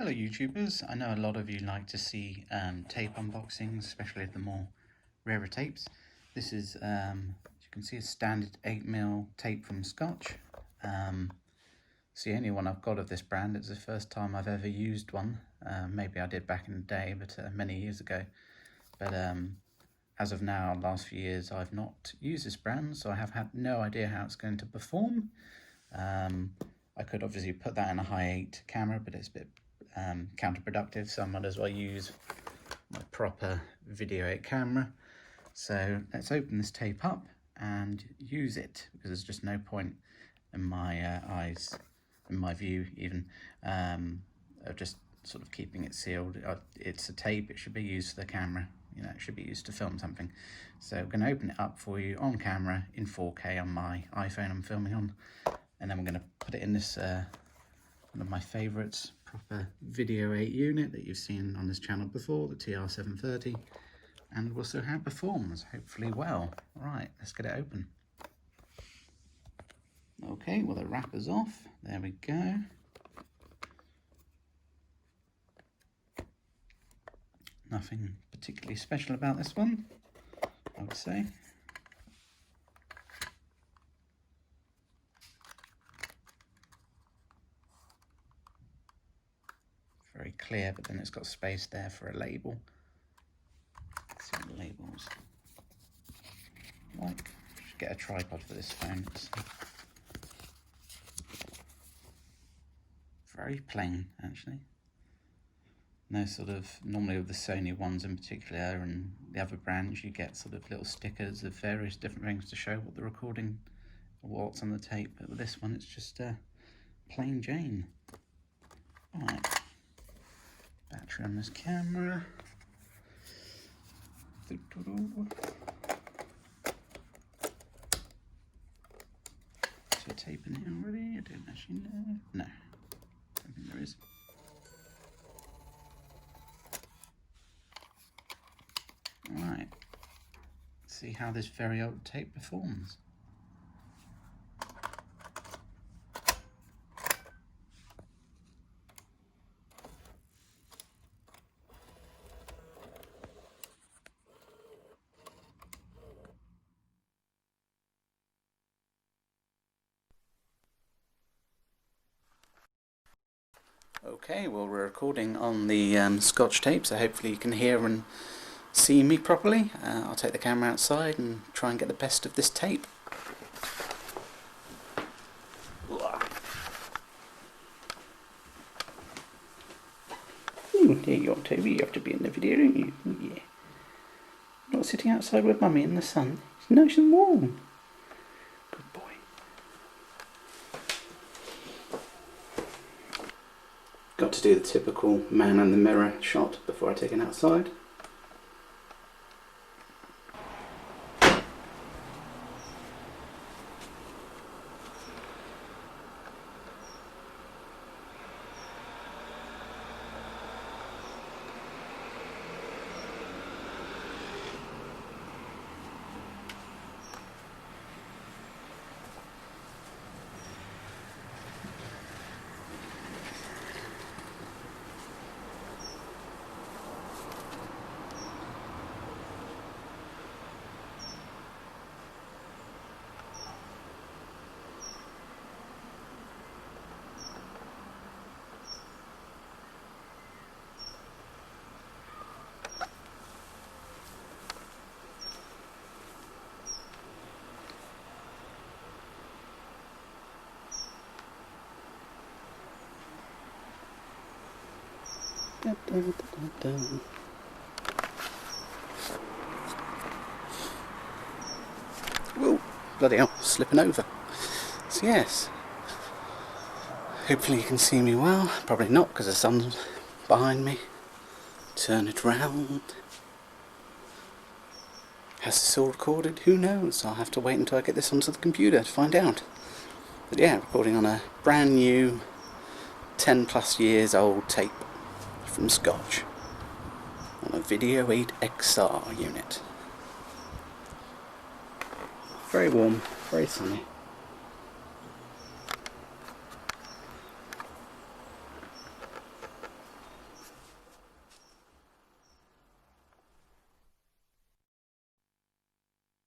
Hello YouTubers, I know a lot of you like to see tape unboxings, especially the more rarer tapes. This is, as you can see, a standard 8mm tape from Scotch. It's the only one I've got of this brand. It's the first time I've ever used one. Maybe I did back in the day, but many years ago. But as of now, last few years, I've not used this brand, so I have had no idea how it's going to perform. I could obviously put that in a high 8 camera, but it's a bit counterproductive, so I might as well use my proper video 8 camera. So let's open this tape up and use it, because there's just no point in my eyes, in my view even, of just sort of keeping it sealed. It's a tape, it should be used for the camera, you know, it should be used to film something. So I'm going to open it up for you on camera in 4K on my iPhone I'm filming on, and then we're going to put it in this one of my favourites, proper video 8 unit that you've seen on this channel before, the TR730, and we'll see how it performs, hopefully well. Right, let's get it open. Okay, well the wrapper's off, there we go. Nothing particularly special about this one, I would say. Very clear, but then it's got space there for a label. Let's see what the labels like. Should get a tripod for this phone. It's very plain, actually. No sort of, normally with the Sony ones in particular and the other brands, you get sort of little stickers of various different things to show what the recording, what's on the tape. But with this one, it's just plain Jane. Right. Battery on this camera. Is there tape in here already? I don't actually know. No, don't think there is. Right, let's see how this very old tape performs. Okay, well we're recording on the Scotch tape, so hopefully you can hear and see me properly. I'll take the camera outside and try and get the best of this tape. Ooh, there you are, Toby. You have to be in the video, don't you? Yeah. Not sitting outside with Mummy in the sun. It's nice and warm. Good boy. Got to do the typical man in the mirror shot before I take it outside. Whoa, bloody hell, slipping over. So yes, hopefully you can see me well. Probably not, because the sun's behind me. Turn it round. Has this all recorded? Who knows? I'll have to wait until I get this onto the computer to find out. But yeah, recording on a brand new 10 plus years old tape from Scotch on a Video 8 XR unit. Very warm, very sunny.